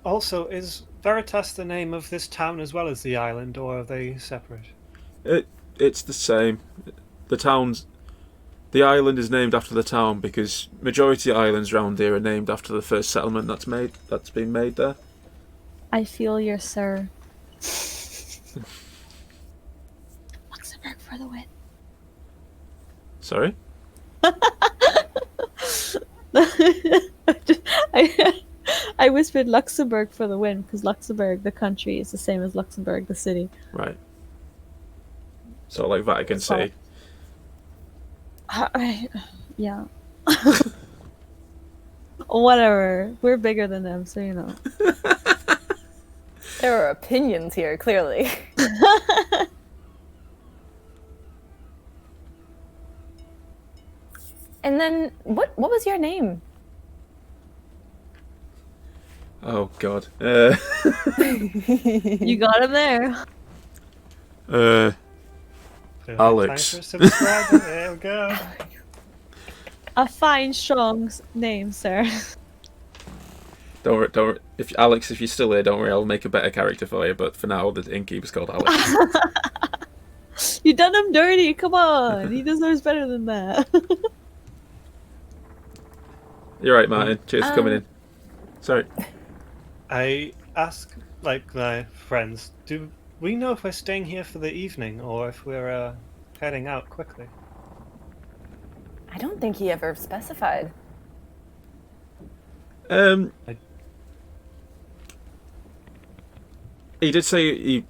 Also, is Veritas the name of this town as well as the island, or are they separate? it's the same. The town's the island is named after the town because majority of islands around here are named after the first settlement that's been made there. I feel your sir. Luxembourg for the win. Sorry. I whispered Luxembourg for the win because Luxembourg, the country, is the same as Luxembourg, the city. Right. So like Vatican City. Yeah. Whatever. We're bigger than them, so you know. There are opinions here, clearly. And then, what was your name? Oh God. You got him there. Alex. Time for a subscriber. There we go. A fine, strong name, sir. Don't worry. If you're still here, don't worry. I'll make a better character for you. But for now, the innkeeper's called Alex. You done him dirty. Come on, he deserves better than that. You're right, Martin. Cheers for coming in. Sorry. I ask, like, my friends, do we know if we're staying here for the evening or if we're heading out quickly? I don't think he ever specified. He did say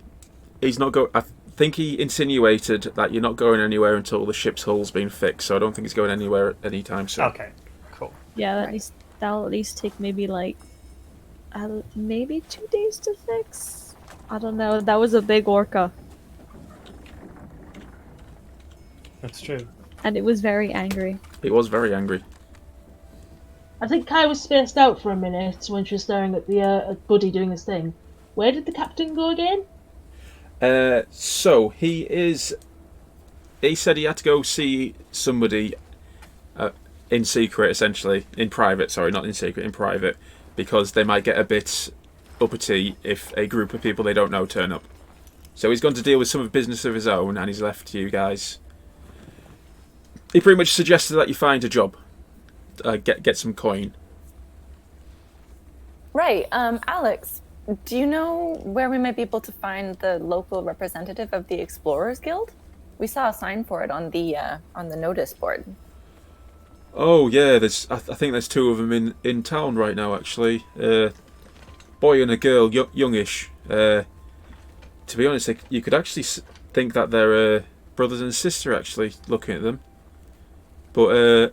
he's not going. I think he insinuated that you're not going anywhere until the ship's hull's been fixed. So I don't think he's going anywhere anytime soon. Okay, cool. Yeah, that'll at least take maybe like maybe 2 days to fix. I don't know. That was a big orca, That's true. and it was very angry. He was very angry. I think Kai was spaced out for a minute when she was staring at the at Buddy doing his thing. Where did the captain go again? So he said he had to go see somebody in secret, essentially. In private, sorry, not in secret, in private. Because they might get a bit uppity if a group of people they don't know turn up. So he's gone to deal with some business of his own, and he's left you guys. He pretty much suggested that you find a job. Get some coin. Right, Alex, do you know where we might be able to find the local representative of the Explorers Guild? We saw a sign for it on the notice board. Oh yeah, I think there's two of them in town right now. Actually, boy and a girl, youngish. To be honest, you could actually think that they're brothers and sister. Actually, looking at them, but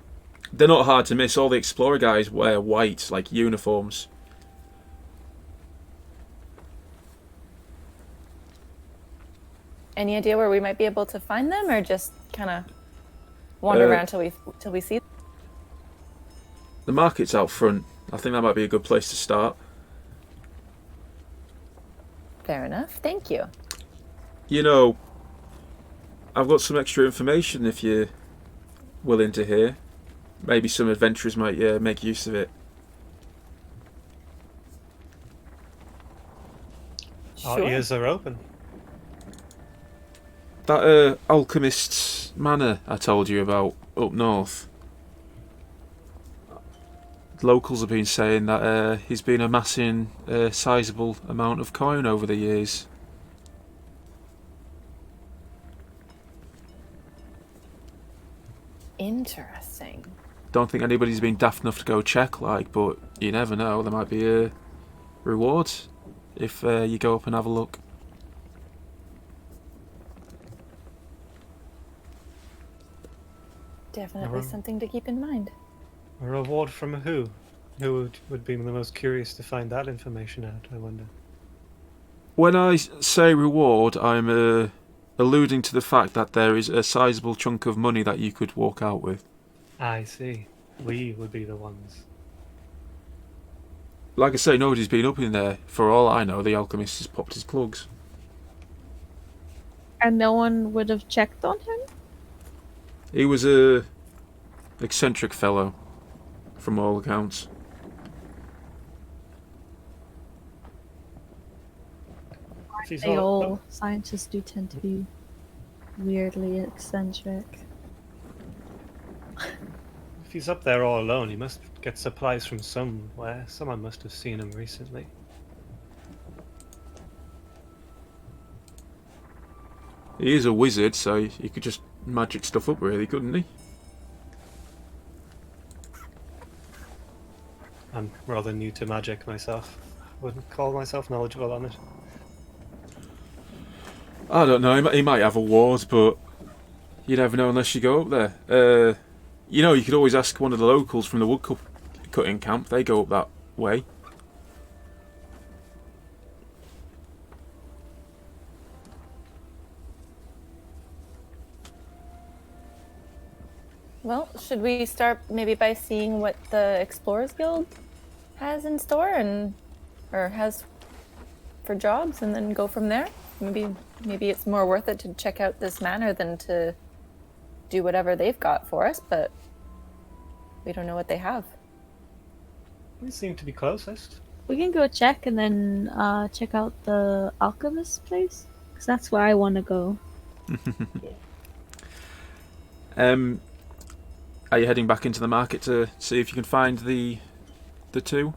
they're not hard to miss. All the explorer guys wear white, like uniforms. Any idea where we might be able to find them, or just kind of wander around till we see them? The market's out front. I think that might be a good place to start. Fair enough. Thank you. You know, I've got some extra information if you're willing to hear. Maybe some adventurers might make use of it. Our ears are open. That alchemist's manor I told you about up north. Locals have been saying that he's been amassing a sizable amount of coin over the years. Interesting. Don't think anybody's been daft enough to go check, but you never know. There might be a reward if you go up and have a look. Definitely something to keep in mind. A reward from who? Who would be the most curious to find that information out, I wonder? When I say reward, I'm alluding to the fact that there is a sizable chunk of money that you could walk out with. I see. We would be the ones. Like I say, nobody's been up in there. For all I know, the alchemist has popped his plugs. And no one would have checked on him? He was a eccentric fellow, from all accounts. If he's They all, all scientists do tend to be weirdly eccentric. if he's up there all alone, he must get supplies from somewhere. Someone must have seen him recently. He is a wizard, so he could just magic stuff up, really, couldn't he? I'm rather new to magic myself. Wouldn't call myself knowledgeable on it. I don't know. He might have a ward, but you never know unless you go up there. You could always ask one of the locals from the woodcutting camp. They go up that way. Well, should we start maybe by seeing what the Explorers Guild has in store or has for jobs, and then go from there? Maybe it's more worth it to check out this manor than to do whatever they've got for us, but we don't know what they have. We seem to be closest. We can go check and then check out the alchemist place, because that's where I want to go. Are you heading back into the market to see if you can find the two?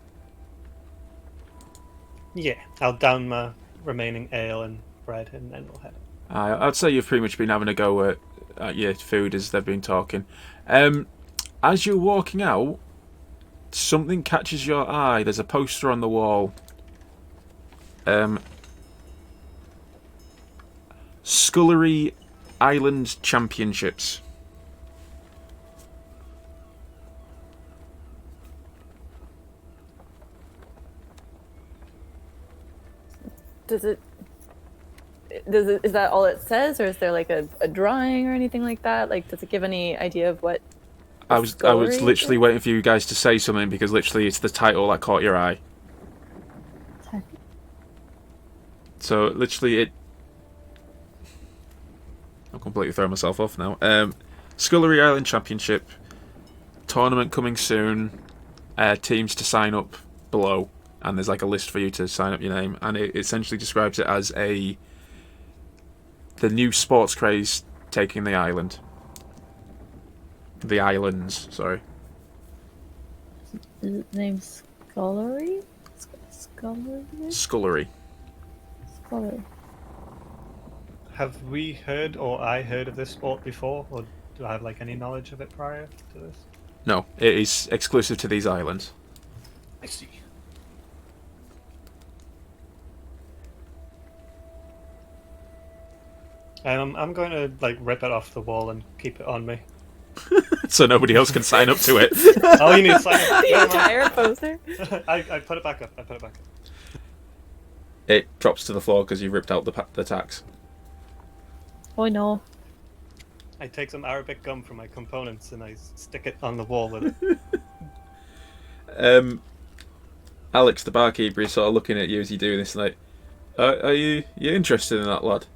Yeah, I'll down my remaining ale and bread, and then we'll head. I'd say you've pretty much been having a go at your food as they've been talking. As you're walking out, something catches your eye. There's a poster on the wall. Scullery Island Championships. Is that all it says, or is there like a drawing or anything like that? Like, does it give any idea of what? I was literally waiting for you guys to say something, because literally it's the title that caught your eye. So literally I'm completely throwing myself off now. Scullery Island Championship tournament coming soon. Teams to sign up below, and there's like a list for you to sign up your name, and it essentially describes it as the new sports craze taking the island. The islands, sorry. Is it named Scullery? Scullery? Scullery. Scullery. Have we heard, or I heard of this sport before, or do I have like any knowledge of it prior to this? No, it is exclusive to these islands. I see. I'm going to like rip it off the wall and keep it on me. So nobody else can sign up to it. Oh, you need to sign up. The entire poster. I put it back up. It drops to the floor because you ripped out the tacks. Oh no. I take some Arabic gum from my components and I stick it on the wall with it. Alex, the barkeeper, is sort of looking at you as you do this, like, are you interested in that, lad?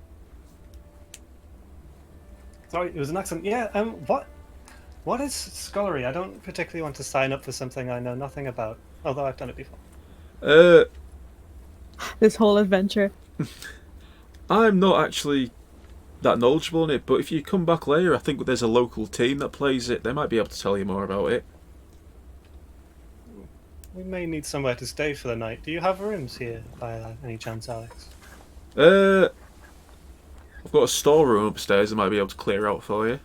Sorry, it was an accent. Yeah. What is scullery? I don't particularly want to sign up for something I know nothing about, although I've done it before. This whole adventure. I'm not actually that knowledgeable in it, but if you come back later, I think there's a local team that plays it. They might be able to tell you more about it. We may need somewhere to stay for the night. Do you have rooms here, by any chance, Alex? I've got a storeroom upstairs I might be able to clear out for you.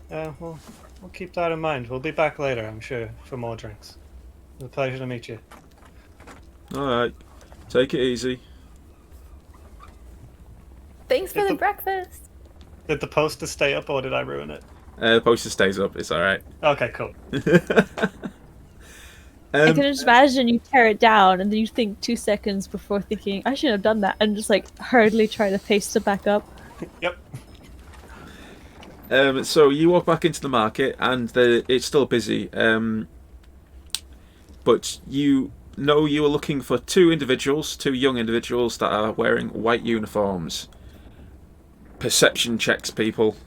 Well, we'll keep that in mind. We'll be back later, I'm sure, for more drinks. It was a pleasure to meet you. Alright, take it easy. Thanks for the breakfast. Did the poster stay up or did I ruin it? The poster stays up, it's alright. Okay, cool. I can just imagine you tear it down and then you think 2 seconds before thinking, I shouldn't have done that, and just like hurriedly try to paste it back up. Yep. So you walk back into the market and it's still busy, but you know you are looking for two young individuals that are wearing white uniforms. Perception checks, people.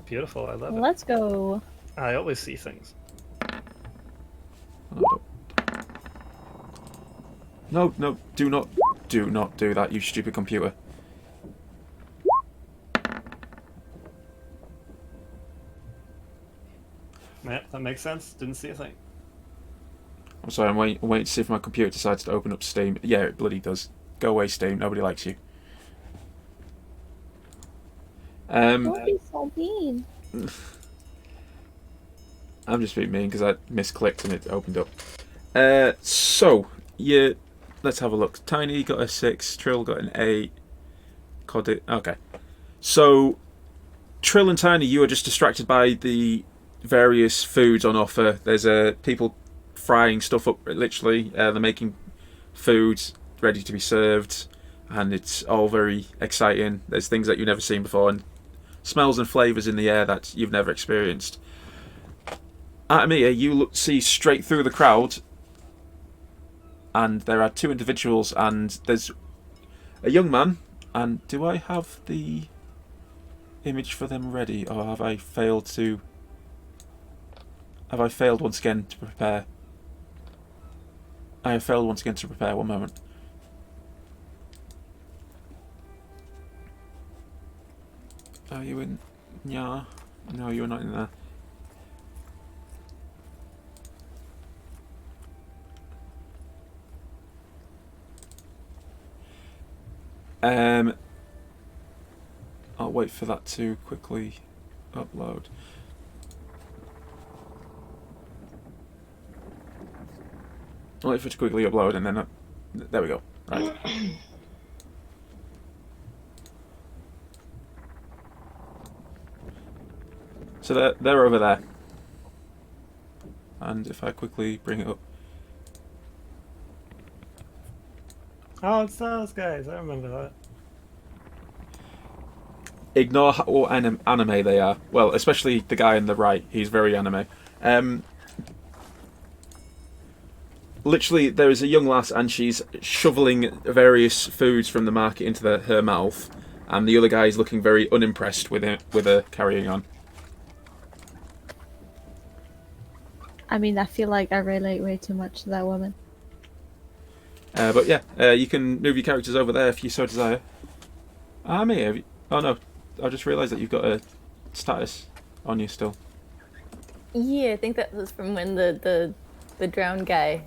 Beautiful, I love it. Let's go. I always see things. No, do not do that, you stupid computer. Yeah, that makes sense. Didn't see a thing. I'm sorry, I'm waiting to see if my computer decides to open up Steam. Yeah, it bloody does. Go away, Steam. Nobody likes you. Don't be so mean. I'm just being mean because I misclicked and it opened up. So, let's have a look. Tiny got a 6, Trill got an 8. Okay. So, Trill and Tiny, you are just distracted by the various foods on offer. There's people frying stuff up, literally. They're making food ready to be served, and it's all very exciting. There's things that you've never seen before, and smells and flavours in the air that you've never experienced. Atamia, you see straight through the crowd, and there are 2 individuals, and there's a young man. And do I have the image for them ready, or have I failed to? Have I failed once again to prepare? I have failed once again to prepare. One moment. Are you in? Yeah. No, you're not in there. I'll wait for that to quickly upload. I'll wait for it to quickly upload and then there we go. Right. So they're over there. And if I quickly bring it up. Oh, it's those guys. I remember that. Ignore what anime they are. Well, especially the guy on the right. He's very anime. Literally, there is a young lass and she's shoveling various foods from the market into her mouth, and the other guy is looking very unimpressed with her carrying on. I mean, I feel like I relate way too much to that woman. But yeah, you can move your characters over there if you so desire. Oh no, I just realised that you've got a status on you still. Yeah, I think that was from when the drowned guy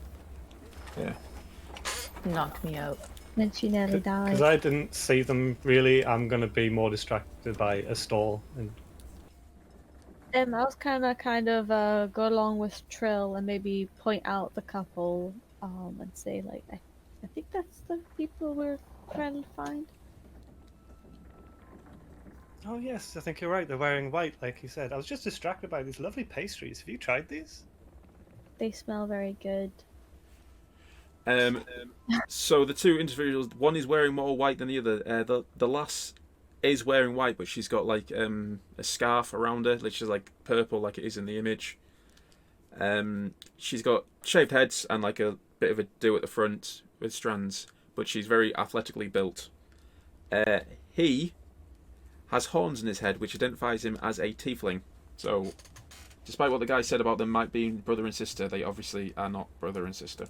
knocked me out. Then she nearly Because died. I didn't see them really, I'm going to be more distracted by a stall. And I was kind of go along with Trill and maybe point out the couple and say like, I think that's the people we're trying to find. oh yes, I think you're right. They're wearing white, like you said. I was just distracted by these lovely pastries. Have you tried these? They smell very good. So the 2 individuals, one is wearing more white than the other. The lass is wearing white, but she's got like a scarf around her, which is like purple, like it is in the image. She's got shaved heads and like a bit of a do at the front with strands, but she's very athletically built. He has horns in his head, which identifies him as a tiefling. So, despite what the guy said about them might be brother and sister, they obviously are not brother and sister.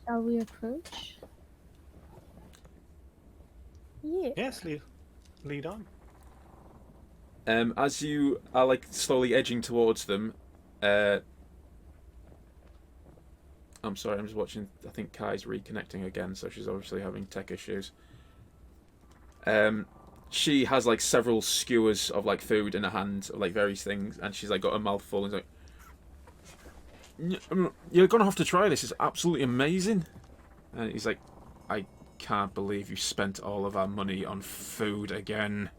Shall we approach? Yeah. Yes, lead on. As you are like slowly edging towards them, I'm sorry, I'm just watching. I think Kai's reconnecting again, so she's obviously having tech issues. She has like several skewers of like food in her hand, of, like various things, and she's like got a mouthful and like, "You're gonna have to try this. It's absolutely amazing." And he's like, "I can't believe you spent all of our money on food again."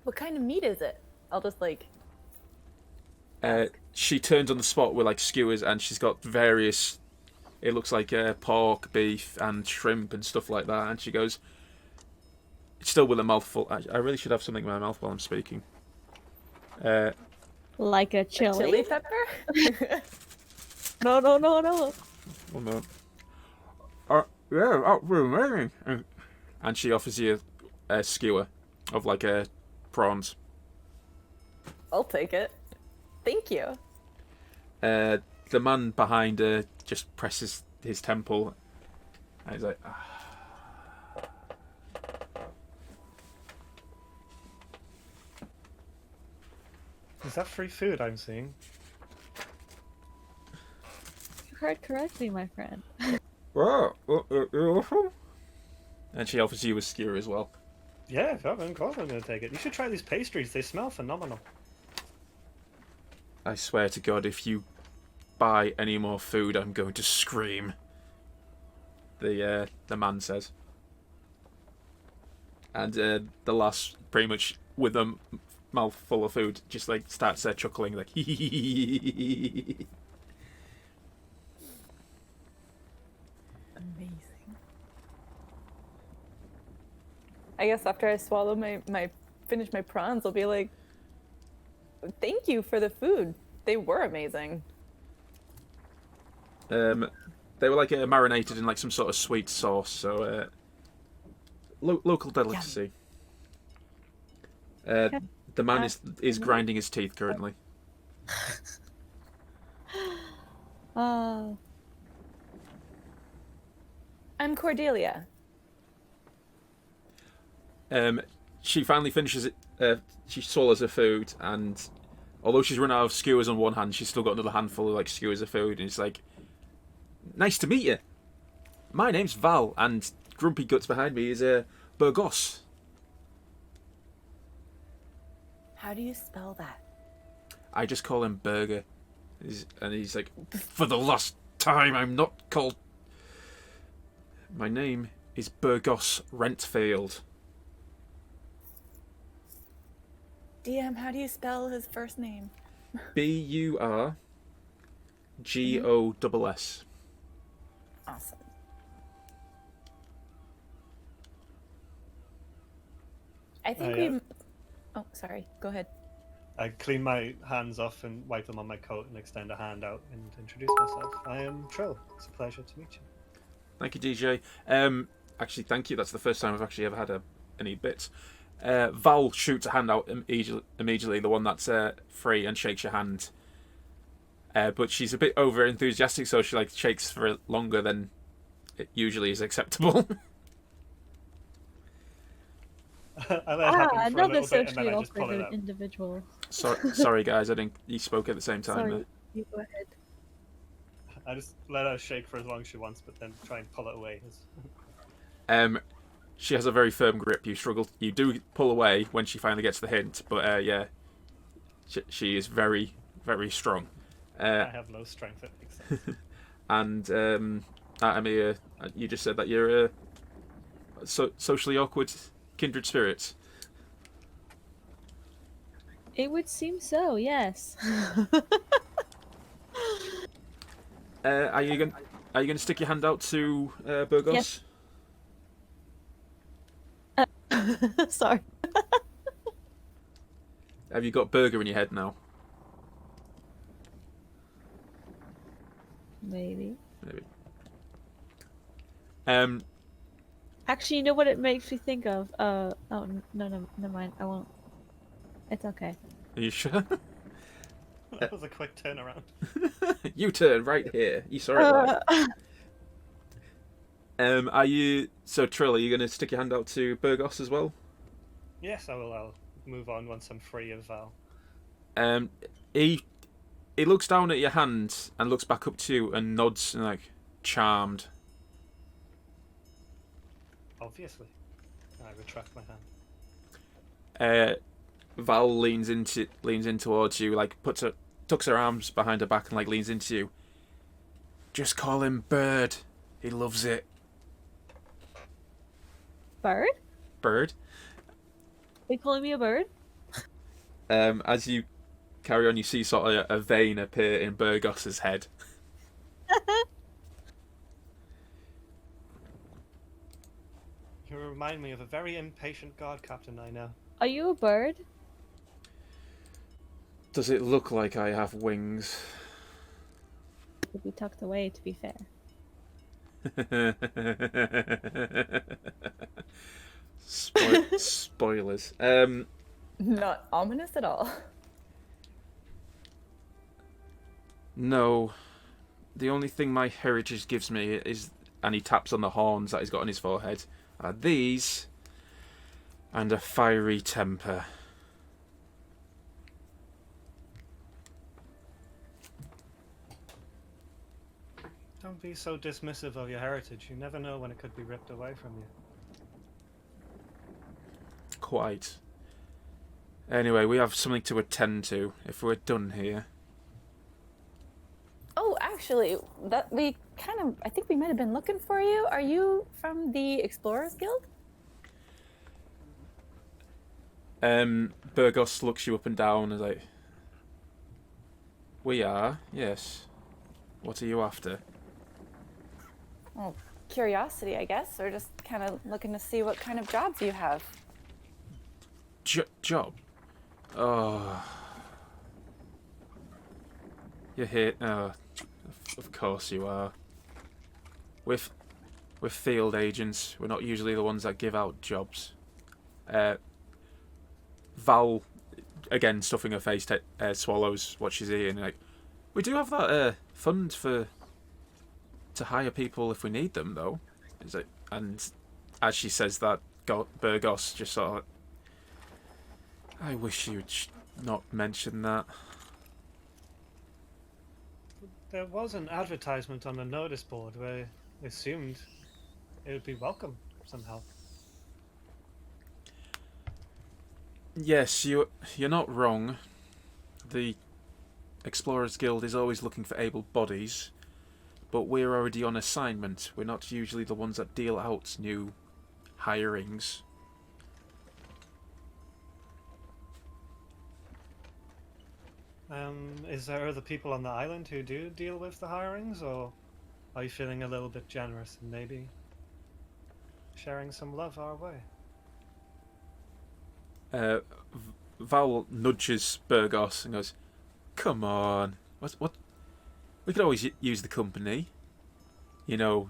What kind of meat is it? I'll just like. She turns on the spot with like skewers, and she's got various. It looks like pork, beef, and shrimp and stuff like that. And she goes, still with a mouthful. I really should have something in my mouth while I'm speaking. Like a chili? Chili pepper? No. One moment. Yeah, that was amazing. And she offers you a skewer of like prawns. I'll take it. Thank you. The man behind her just presses his temple, and he's like, Is that free food I'm seeing? You heard correctly, my friend. "Wow, awesome!" And she offers you a skewer as well. Yeah, of course I'm going to take it. You should try these pastries. They smell phenomenal. I swear to God, if you buy any more food, I'm going to scream. The man says. And the lass, pretty much with a mouth full of food, just like starts chuckling, like hee. Amazing. I guess after I swallow finish my prawns, I'll be like, thank you for the food. They were amazing. They were like marinated in like some sort of sweet sauce, so local delicacy. The man is grinding his teeth currently. Uh, I'm Cordelia. She finally finishes it. She swallows her food, and although she's run out of skewers on one hand, she's still got another handful of like skewers of food, and it's like, nice to meet you. My name's Val, and Grumpy Guts behind me is Burgos. How do you spell that? I just call him Burger. And he's like, for the last time, I'm not called... My name is Burgos Rentfield. DM, how do you spell his first name? Burgos. Awesome. I think we... Oh, sorry. Go ahead. I clean my hands off and wipe them on my coat and extend a hand out and introduce myself. I am Trill. It's a pleasure to meet you. Thank you, DJ. Actually, thank you. That's the first time I've actually ever had any bits. Val shoots a hand out immediately, the one that's free, and shakes your hand. But she's a bit over enthusiastic, so she like shakes for longer than it usually is acceptable. I let it happen for a another little bit and then socially I just pull it awkward out. individual. Sorry, guys. I didn't. You spoke at the same time. Sorry, you go ahead. I just let her shake for as long as she wants, but then try and pull it away. She has a very firm grip. You do pull away when she finally gets the hint, but yeah, she is very, very strong. I have low strength, it makes sense. And Amir, you just said that you're socially awkward kindred spirits. It would seem so, yes. Are you going to stick your hand out to Burgos? Yes. Sorry. Have you got burger in your head now? Maybe. Actually, you know what it makes me think of? Oh, no, never mind. I won't. It's okay. Are you sure? That was a quick turnaround. You turn right here. You saw it live. Are you... So, Trill, are you going to stick your hand out to Burgos as well? Yes, I will. I'll move on once I'm free of Val. He looks down at your hand and looks back up to you and nods and like, charmed. Obviously. I retract my hand. Val leans in towards you, like tucks her arms behind her back and like leans into you. Just call him Bird. He loves it. Bird? Bird. Are you calling me a bird? As you carry on, you see sort of a vein appear in Burgos's head. You remind me of a very impatient guard captain I know. Are you a bird? Does it look like I have wings? Could be tucked away, to be fair. Spoilers. Not ominous at all. No. The only thing my heritage gives me is, and he taps on the horns that he's got on his forehead, are these and a fiery temper. Don't be so dismissive of your heritage. You never know when it could be ripped away from you. Quite. Anyway, we have something to attend to if we're done here. Oh, actually, that we kind of, I think we might have been looking for you. Are you from the Explorers Guild? Burgos looks you up and down and is like, we are, yes. What are you after? Well, curiosity, I guess, or just kind of looking to see what kind of jobs you have. Job? Oh. You're here. Oh, of course you are. We're field agents. We're not usually the ones that give out jobs. Val, again, stuffing her face, swallows what she's eating. Like, we do have that fund to hire people if we need them, though. Is it? And as she says that, Burgos just sort of. I wish you'd not mention that. There was an advertisement on the notice board where I assumed it would be welcome somehow. Yes, you're not wrong. The Explorers Guild is always looking for able bodies, but we're already on assignment. We're not usually the ones that deal out new hirings. Is there other people on the island who do deal with the hirings, or are you feeling a little bit generous and maybe sharing some love our way? Val nudges Burgos and goes, "Come on, what? We could always use the company. You know,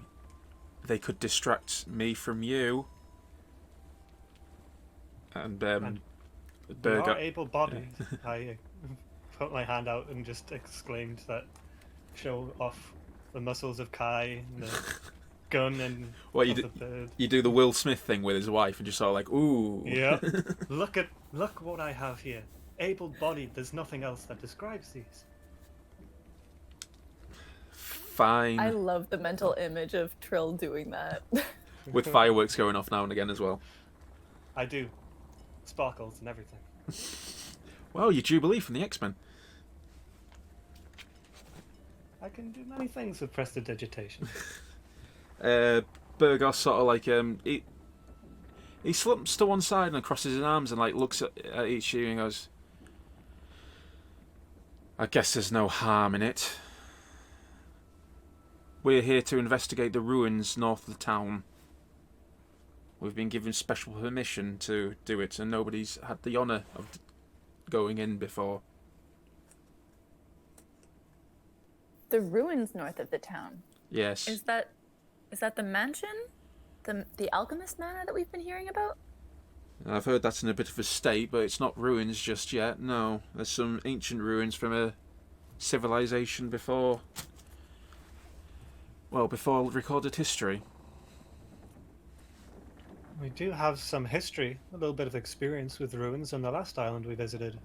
they could distract me from you." And We are able-bodied. I put my hand out and just exclaimed that, show off the muscles of Kai and the gun and what the bird. you do the Will Smith thing with his wife and just sort of like, ooh. Yeah. Look what I have here. Able-bodied. There's nothing else that describes these. Fine. I love the mental image of Trill doing that. With fireworks going off now and again as well. I do. Sparkles and everything. Well, you're Jubilee from the X-Men. I can do many things with prestidigitation. Burgos sort of like he slumps to one side and crosses his arms and like looks at each of you and goes, "I guess there's no harm in it. We're here to investigate the ruins north of the town. We've been given special permission to do it, and nobody's had the honour of going in before." The ruins north of the town. Yes. Is that the mansion? The alchemist manor that we've been hearing about? I've heard that's in a bit of a state, but it's not ruins just yet. No, there's some ancient ruins from a civilization before recorded history. We do have some history, a little bit of experience with ruins on the last island we visited.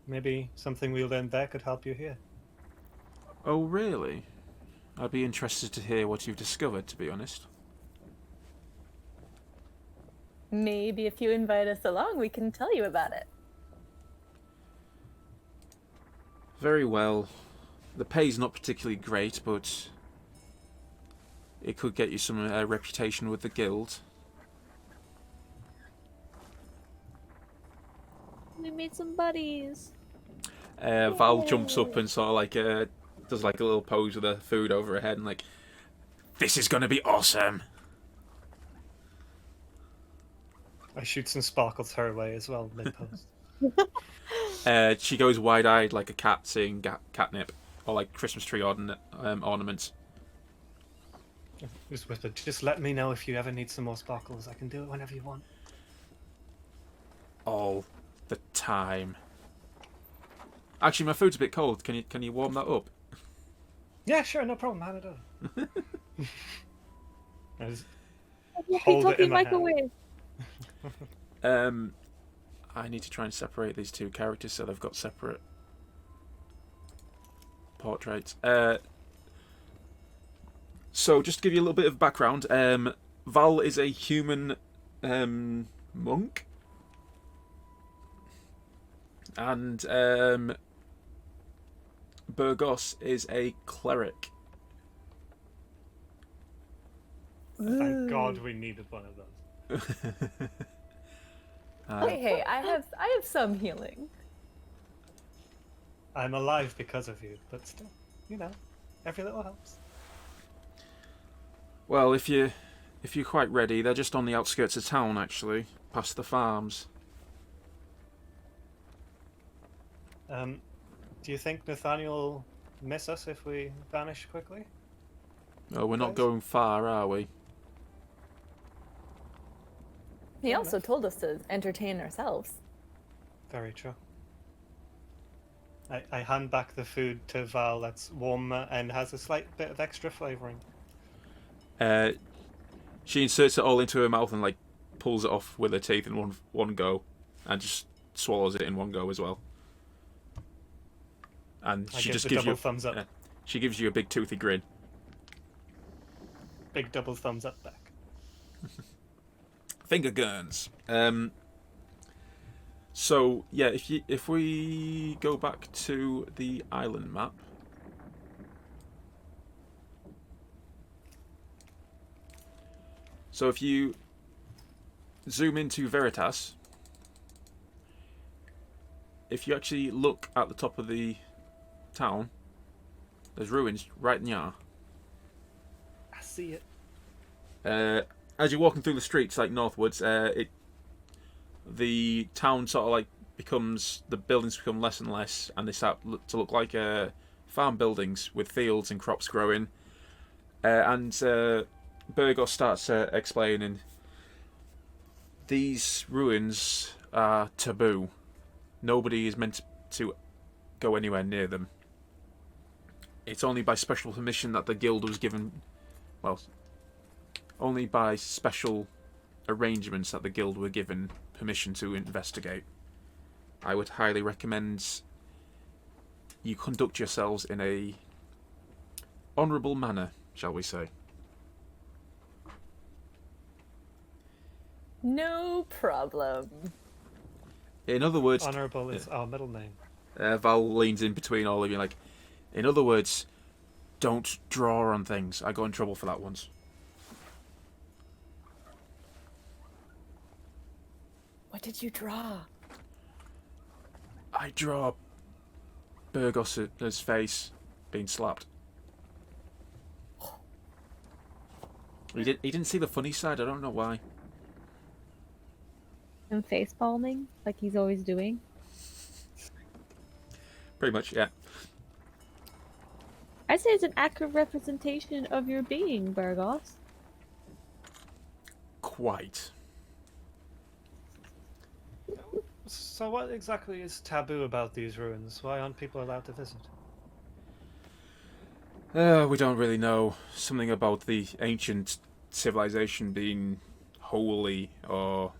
Maybe something we learned there could help you here. Oh, really? I'd be interested to hear what you've discovered, to be honest. Maybe if you invite us along, we can tell you about it. Very well. The pay's not particularly great, but it could get you some reputation with the guild. We made some buddies. Val jumps up and sort of like does like a little pose with her food over her head and like, "This is gonna be awesome." I shoot some sparkles her way as well, mid-post. She goes wide-eyed like a cat seeing catnip or like Christmas tree ornaments. Just whispered, just let me know if you ever need some more sparkles. I can do it whenever you want. All the time. Actually, my food's a bit cold. Can you warm that up? Yeah, sure, no problem. Hand it over. I just Walkie hold it talkie in my hand. microwave. I need to try and separate these two characters so they've got separate portraits. So, just to give you a little bit of background, Val is a human monk, and Burgos is a cleric. Thank God we needed one of those. Hey, I have some healing. I'm alive because of you, but still, every little helps. Well, if you're quite ready, they're just on the outskirts of town, actually, past the farms. Do you think Nathaniel will miss us if we vanish quickly? Oh, we're not going far, are we? He also told us to entertain ourselves. Very true. I hand back the food to Val that's warm and has a slight bit of extra flavouring. She inserts it all into her mouth and pulls it off with her teeth in one go, and just swallows it in one go as well. And I she give just the gives you double thumbs up. she gives you a big toothy grin. Big double thumbs up back. Finger guns. So yeah, if we go back to the island map. So if you zoom into Veritas, if you actually look at the top of the town, there's ruins right near. I see it. As you're walking through the streets, northwards, the town sort of becomes, the buildings become less and less, and they start to look like farm buildings with fields and crops growing. And Burgos starts explaining these ruins are taboo. Nobody is meant to go anywhere near them. It's only by special permission that the guild was given. Well, only by special arrangements that the guild were given permission to investigate. I would highly recommend you conduct yourselves in a honourable manner, shall we say. No problem. In other words, Honourable is our middle name. Val leans in between all of you in other words, don't draw on things. I got in trouble for that once. What did you draw? I draw Burgos' face being slapped. He didn't see the funny side. I don't know why. And face palming, like he's always doing. Pretty much, yeah. I'd say it's an accurate representation of your being, Burgos. Quite. So what exactly is taboo about these ruins? Why aren't people allowed to visit? We don't really know. Something about the ancient civilization being holy, or...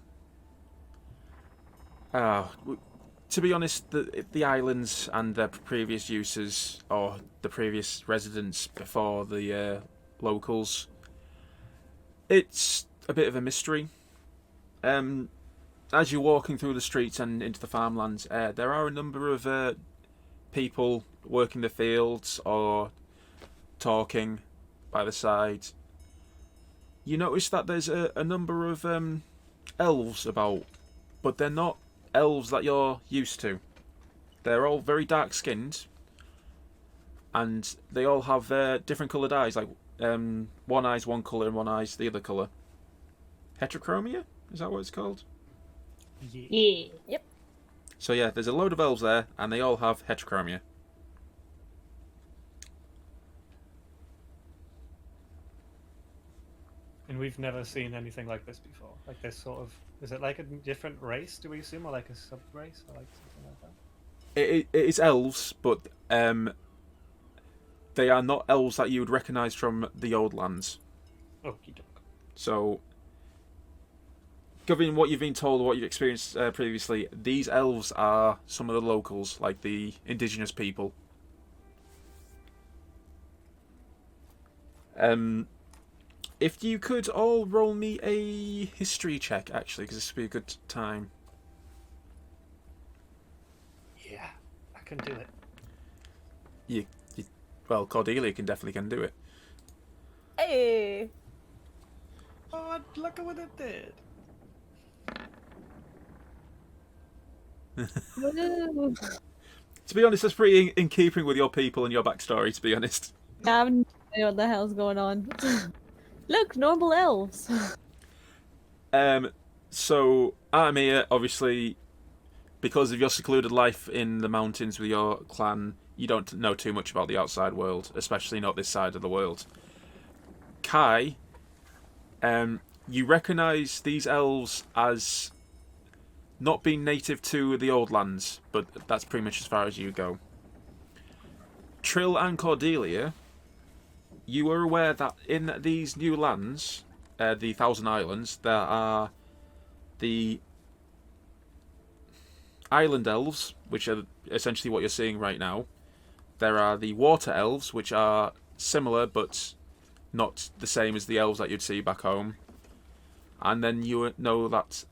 to be honest, the islands and their previous uses, or the previous residents before the locals, it's a bit of a mystery. As you're walking through the streets and into the farmlands, there are a number of people working the fields or talking by the side. You notice that there's a number of elves about, but they're not elves that you're used to. They're all very dark-skinned, and they all have different coloured eyes, one eye's one colour and one eye's the other colour. Heterochromia? Is that what it's called? Yeah. Yep. So yeah, there's a load of elves there, and they all have heterochromia. we've never seen anything like this before. Like this sort of, is it like a different race? Do we assume, or like a sub race, or like something like that? It is elves, but they are not elves that you would recognise from the old lands. Okie doke. So, given what you've been told, what you've experienced previously, these elves are some of the locals, like the indigenous people. If you could all roll me a history check, actually, because this would be a good time. Yeah, I can do it. Well, Cordelia can do it. Hey. Oh, look at what it did. Woo. To be honest, that's pretty in keeping with your people and your backstory, to be honest. I have no idea what the hell's going on. Look, normal elves. So, Armia, obviously, because of your secluded life in the mountains with your clan, you don't know too much about the outside world, especially not this side of the world. Kai, you recognise these elves as not being native to the old lands, but that's pretty much as far as you go. Trill and Cordelia, you are aware that in these new lands, the Thousand Islands, there are the Island Elves, which are essentially what you're seeing right now. There are the Water Elves, which are similar but not the same as the elves that you'd see back home. And then you know that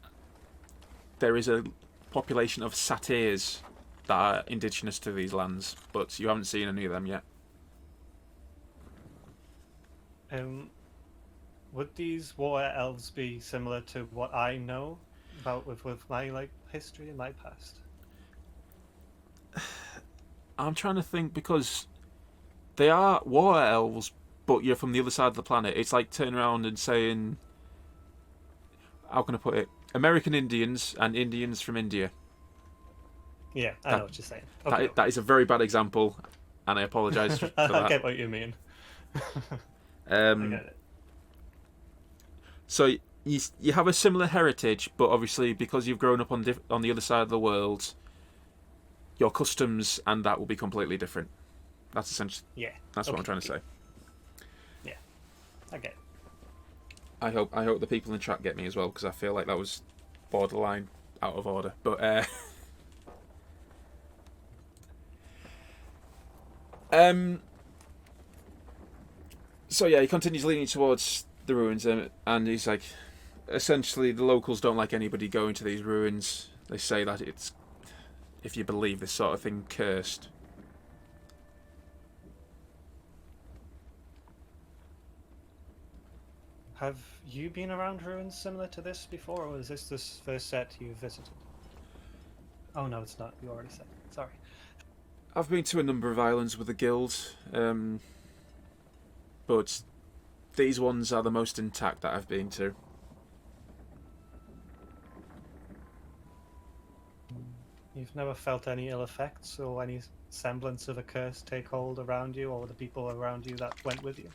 there is a population of satyrs that are indigenous to these lands, but you haven't seen any of them yet. Would these water elves be similar to what I know about with my like history and my past? I'm trying to think, because they are water elves, but you're from the other side of the planet. It's like turning around and saying, how can I put it? American Indians and Indians from India. Yeah, I know what you're saying. Okay. That is a very bad example, and I apologise for that. I get what you mean. I get it. So you have a similar heritage, but obviously because you've grown up on the other side of the world, your customs and that will be completely different. That's essentially what I'm trying to say. Yeah, I get it. I hope the people in chat get me as well, because I feel like that was borderline out of order. But so yeah, he continues leaning towards the ruins, and he's like, essentially, the locals don't like anybody going to these ruins. They say that it's, if you believe this sort of thing, cursed. Have you been around ruins similar to this before, or is this first set you've visited? Oh no, it's not. You already said. Sorry. I've been to a number of islands with the guild, but these ones are the most intact that I've been to. You've never felt any ill effects or any semblance of a curse take hold around you or the people around you that went with you?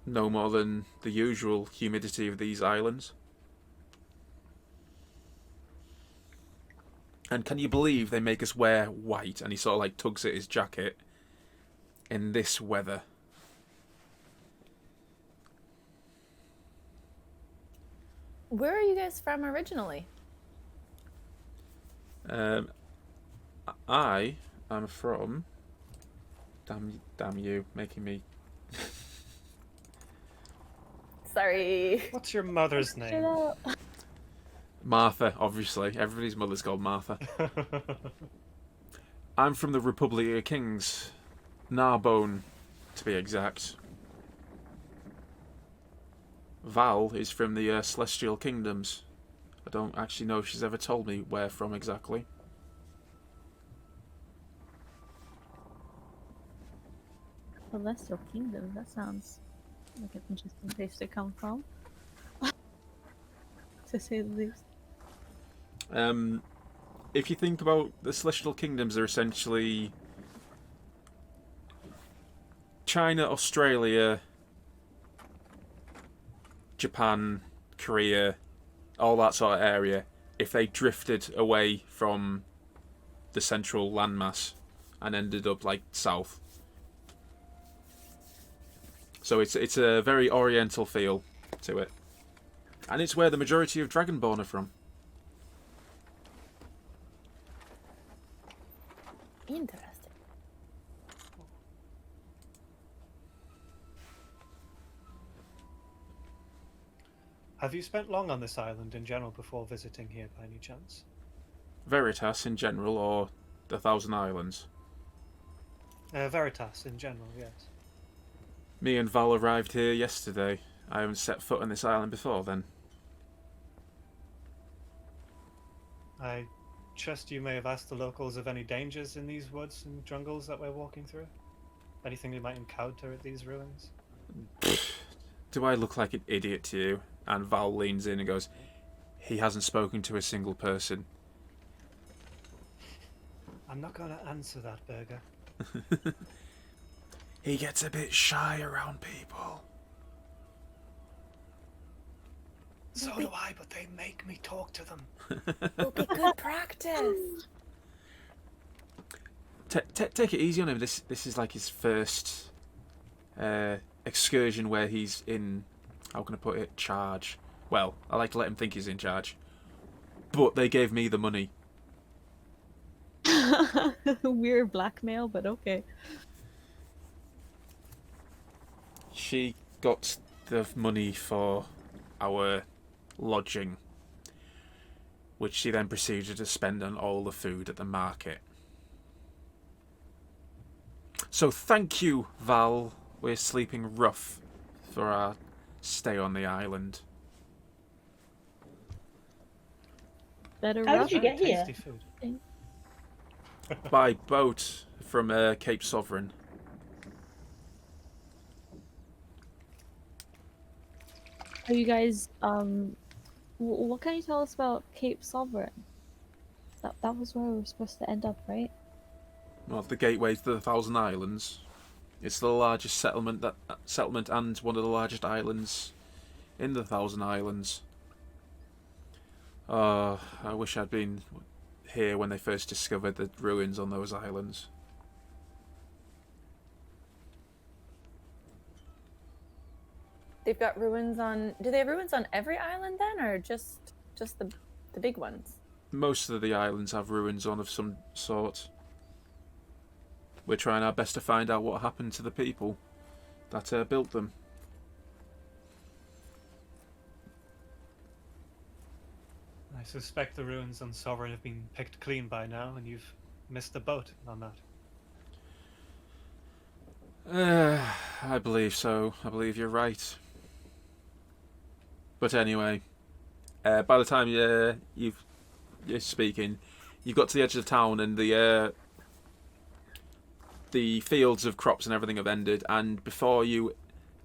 No more than the usual humidity of these islands. And can you believe they make us wear white? And he sort of like tugs at his jacket in this weather. Where are you guys from originally? I am from... Damn you, making me... Sorry. What's your mother's name? Martha, obviously. Everybody's mother's called Martha. I'm from the Republic of Kings. Narbonne, to be exact. Val is from the Celestial Kingdoms. I don't actually know if she's ever told me where from exactly. Celestial Kingdom, that sounds like an interesting place to come from. To say the least. If you think about the Celestial Kingdoms, are essentially China, Australia, Japan, Korea, all that sort of area, if they drifted away from the central landmass and ended up like south. So it's a very oriental feel to it. And it's where the majority of Dragonborn are from. Interesting. Have you spent long on this island in general before visiting here by any chance? Veritas in general, or the Thousand Islands? Veritas in general, yes. Me and Val arrived here yesterday. I haven't set foot on this island before then. I trust you may have asked the locals of any dangers in these woods and jungles that we're walking through? Anything we might encounter at these ruins? Do I look like an idiot to you? And Val leans in and goes, he hasn't spoken to a single person. I'm not going to answer that, Berger. He gets a bit shy around people. So do I, but they make me talk to them. It'll be good practice. Take it easy on him. This is like his first excursion where he's in, how can I put it, charge. Well, I like to let him think he's in charge. But they gave me the money. Weird blackmail, but okay. She got the money for our lodging, which she then proceeded to spend on all the food at the market. So thank you, Val. We're sleeping rough for our stay on the island. Better How rough. did you get here? Tasty food. By boat from Cape Sovereign. Are you guys, what can you tell us about Cape Sovereign? That was where we were supposed to end up, right? Well, the gateway to the Thousand Islands. It's the largest settlement and one of the largest islands in the Thousand Islands. I wish I'd been here when they first discovered the ruins on those islands. They've got ruins on. Do they have ruins on every island then, or just the big ones? Most of the islands have ruins on of some sort. We're trying our best to find out what happened to the people that built them. I suspect the ruins on Sovereign have been picked clean by now, and you've missed the boat on that. I believe so. I believe you're right. But anyway, by the time you're speaking, you've got to the edge of the town, and the fields of crops and everything have ended. And before you,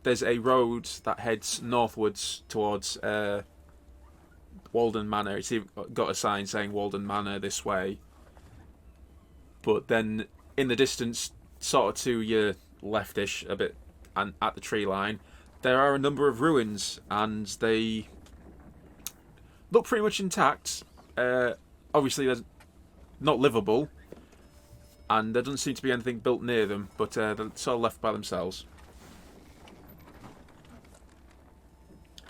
there's a road that heads northwards towards Walden Manor. It's even got a sign saying Walden Manor this way. But then in the distance, sort of to your leftish a bit, and at the tree line, there are a number of ruins, and they look pretty much intact. Obviously, they're not livable, and there doesn't seem to be anything built near them, but they're sort of left by themselves.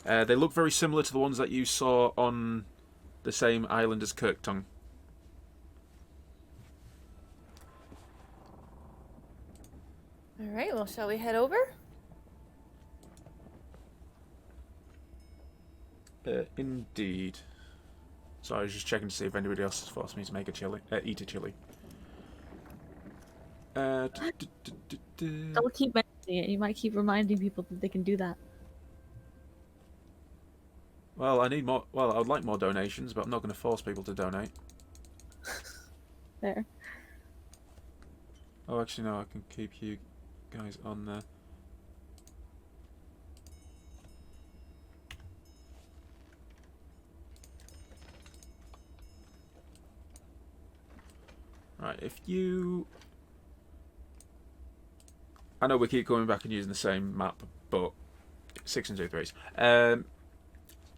They look very similar to the ones that you saw on the same island as Kirktongue. All right. Well, shall we head over? Indeed. So I was just checking to see if anybody else has forced me to make eat a chili. Don't keep mentioning it. You might keep reminding people that they can do that. Well, I need more. Well, I would like more donations, but I'm not going to force people to donate. There. Oh, actually, no. I can keep you guys on there. Right, if you... I know we keep going back and using the same map, but 6 and 2 3s.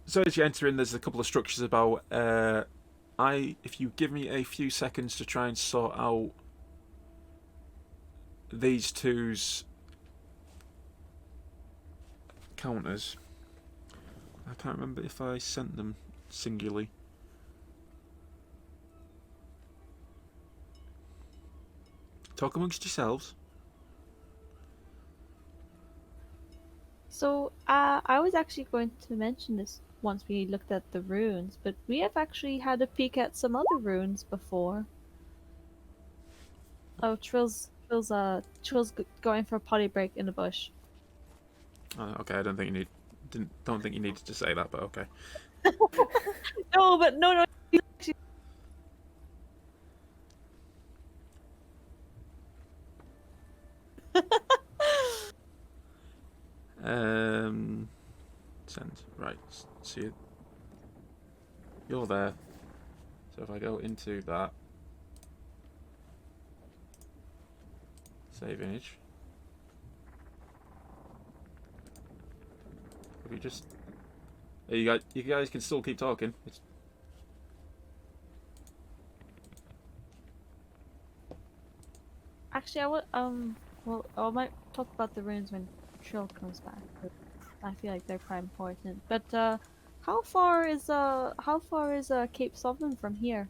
So as you enter in, there's a couple of structures about. If you give me a few seconds to try and sort out these two's counters. I can't remember if I sent them singularly. Talk amongst yourselves. So, I was actually going to mention this once we looked at the runes, but we have actually had a peek at some other runes before. Oh, Trill's going for a potty break in the bush. Okay, I don't think you needed to say that, but okay. No, but no. he's actually- Send. Right. So you're there. So if I go into that, save image. If you just, you guys can still keep talking. Actually, well, I might talk about the runes when Trill comes back. But I feel like they're quite important. But how far is Cape Sovereign from here?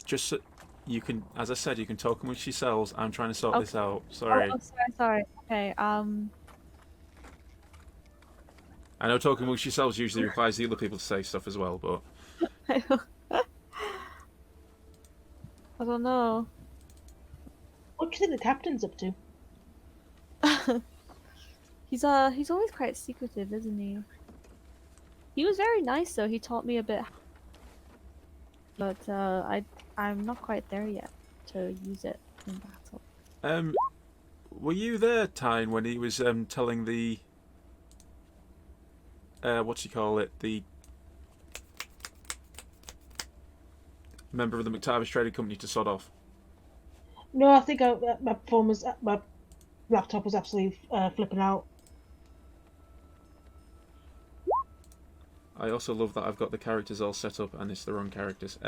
Just so you can, as I said, you can talk amongst yourselves. I'm trying to sort this out. Oh, Sorry. sorry. Okay. I know talking amongst yourselves usually requires the other people to say stuff as well, but I don't know. What do you think the captain's up to? He's always quite secretive, isn't he? He was very nice though. He taught me a bit, but I'm not quite there yet to use it in battle. were you there, Tyne, when he was telling the the member of the McTavish Trading Company to sod off? No, I think my laptop was absolutely flipping out. I also love that I've got the characters all set up and it's the wrong characters.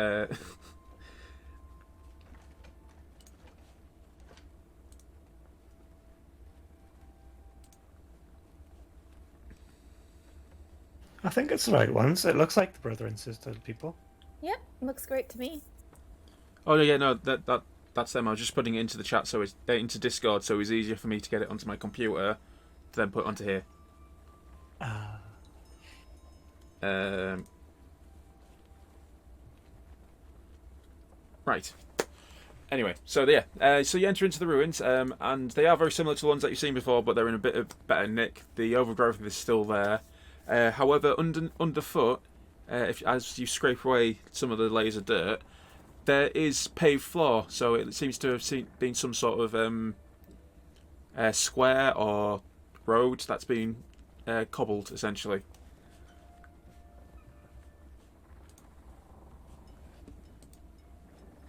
I think it's the right ones. It looks like the brother and sister people. Yep, looks great to me. Oh yeah, no, that's them. I was just putting it into the chat, so it's into Discord, so it's easier for me to get it onto my computer, to then put onto here. Right. Anyway, so yeah, so you enter into the ruins, and they are very similar to the ones that you've seen before, but they're in a bit of better nick. The overgrowth is still there. However, underfoot, as you scrape away some of the layers of dirt, there is paved floor. So it seems to have been some sort of square or road that's been cobbled, essentially.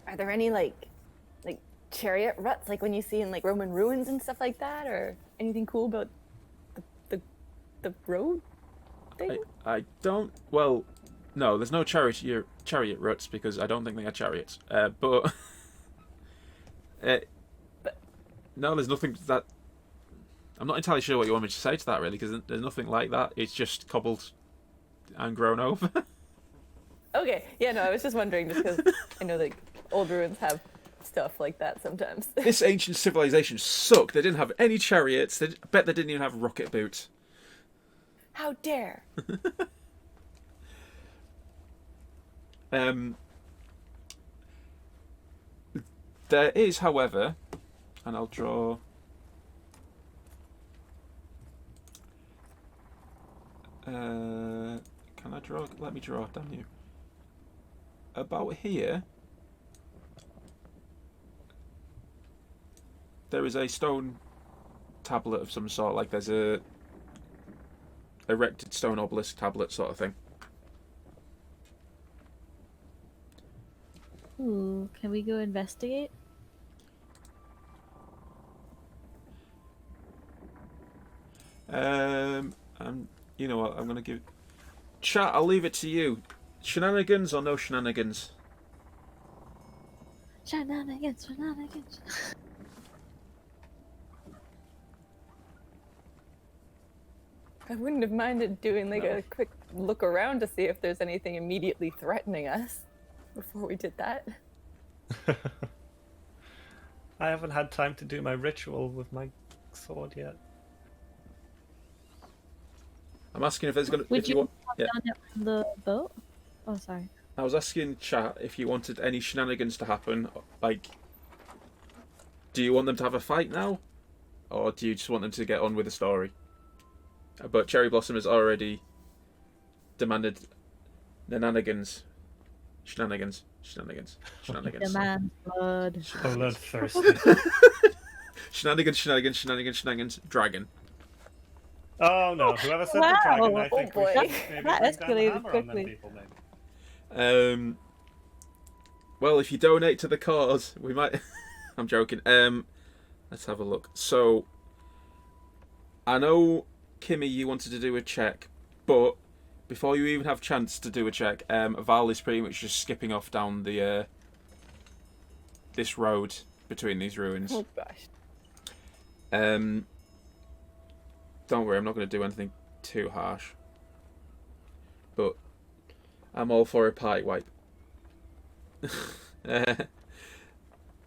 Are there any like chariot ruts like when you see in like Roman ruins and stuff like that, or anything cool about the road thing? I don't. Well, no, there's no chariot ruts because I don't think they are chariots. But no, there's nothing that. I'm not entirely sure what you want me to say to that, really, because there's nothing like that. It's just cobbled and grown over. Okay, yeah, no, I was just wondering, just because I know that old ruins have stuff like that sometimes. This ancient civilization sucked. They didn't have any chariots. I bet they didn't even have rocket boots. How dare! There is, however, and I'll draw. Can I draw? Let me draw, damn you. About here, there is a stone tablet of some sort, like there's a erected stone obelisk tablet sort of thing. Ooh, can we go investigate? You know what? I'm gonna give. Chat, I'll leave it to you. Shenanigans or no shenanigans? Shenanigans. I wouldn't have minded doing like a quick look around to see if there's anything immediately threatening us before we did that. I haven't had time to do my ritual with my sword yet. I'm asking if there's gonna. Would If you want, have done it on the boat? Oh, sorry. I was asking chat if you wanted any shenanigans to happen. Like, do you want them to have a fight now, or do you just want them to get on with the story? But Cherry Blossom has already demanded shenanigans. Demand blood. Bloodthirsty. Shenanigans. Dragon. Oh no! Whoever said the dragon, I think we boy. should maybe That bring down the escalated hammer on them quickly. people, maybe. Well, if you donate to the cause, we might. I'm joking. Let's have a look. So, I know, Kimmy, you wanted to do a check, but before you even have chance to do a check, Val is pretty much just skipping off down the this road between these ruins. Oh gosh. Don't worry, I'm not going to do anything too harsh. But I'm all for a party wipe.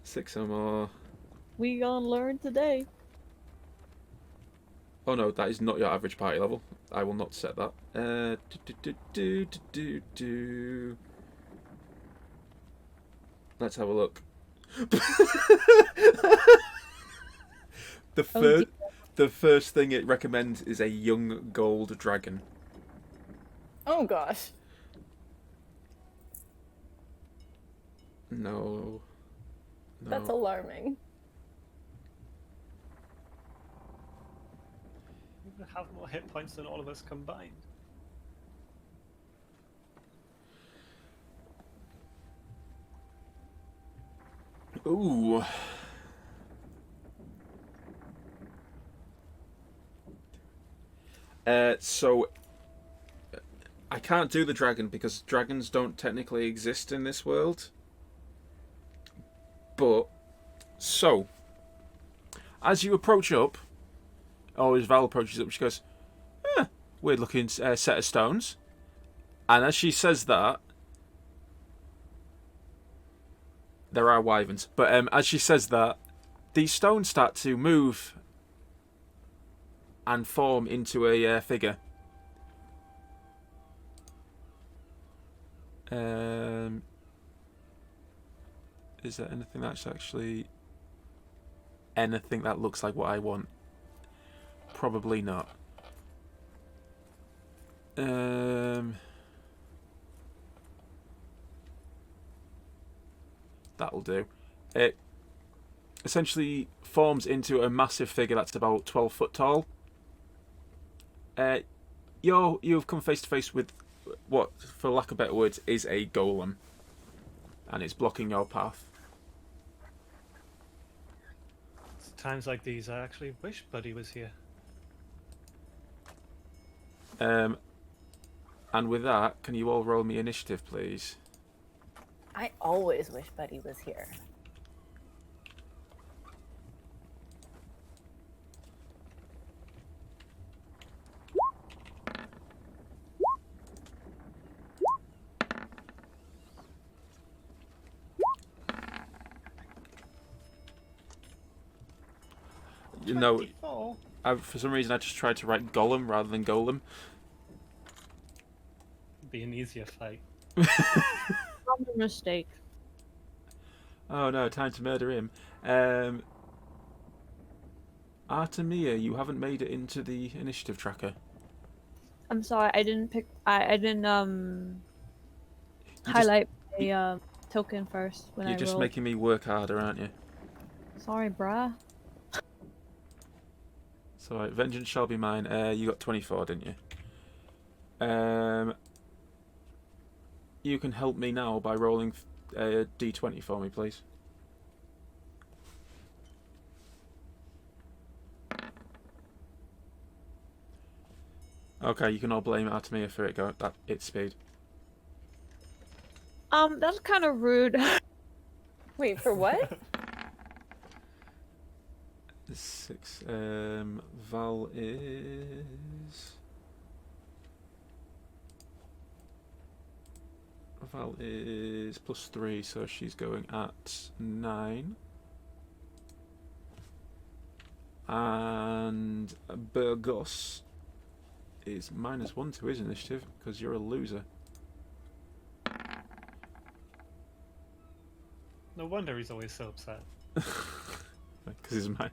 6 or more. We gonna learn today. Oh no, that is not your average party level. I will not set that. Let's have a look. The first thing it recommends is a young gold dragon. Oh gosh. No. That's alarming. You would have more hit points than all of us combined. Ooh. So I can't do the dragon because dragons don't technically exist in this world. But so as you approach up, or as Val approaches up, she goes, weird looking set of stones. And as she says that, there are wyverns, but as she says that, these stones start to move and form into a figure. Is there anything that's actually anything that looks like what I want? Probably not. That'll do. It essentially forms into a massive figure that's about 12 foot tall. You've come face to face with what, for lack of better words, is a golem, and it's blocking your path. It's times like these I actually wish Buddy was here. And with that, can you all roll me initiative, please? I always wish Buddy was here. You know, 24. for some reason I just tried to write Golem rather than Golem. Be an easier fight. Common mistake. Oh no, time to murder him. Artemia, you haven't made it into the initiative tracker. I'm sorry, I didn't highlight a token first when I You're just rolled. making me work harder, aren't you? Sorry, bruh. So, right, vengeance shall be mine. You got 24, didn't you? You can help me now by rolling a d20 for me, please. Okay, you can all blame Artemia for it going at its speed. That's kind of rude. Wait, for what? 6. Val is. Val is +3, so she's going at 9. And Burgos is -1 to his initiative because you're a loser. No wonder he's always so upset. Because he's mine.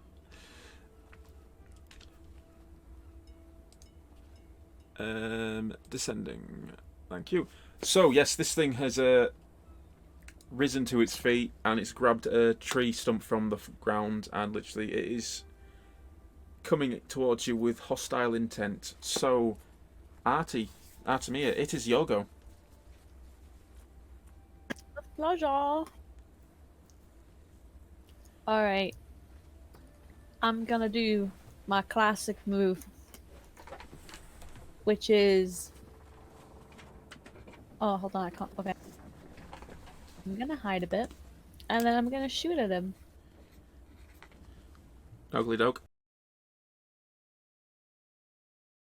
Descending. Thank you. So, yes, this thing has risen to its feet and it's grabbed a tree stump from the ground and literally it is coming towards you with hostile intent. So, Artemia, it is your go. Pleasure. Alright. I'm gonna do my classic move. Which is... Oh, hold on, I can't... Okay. I'm gonna hide a bit. And then I'm gonna shoot at him. Ugly dog.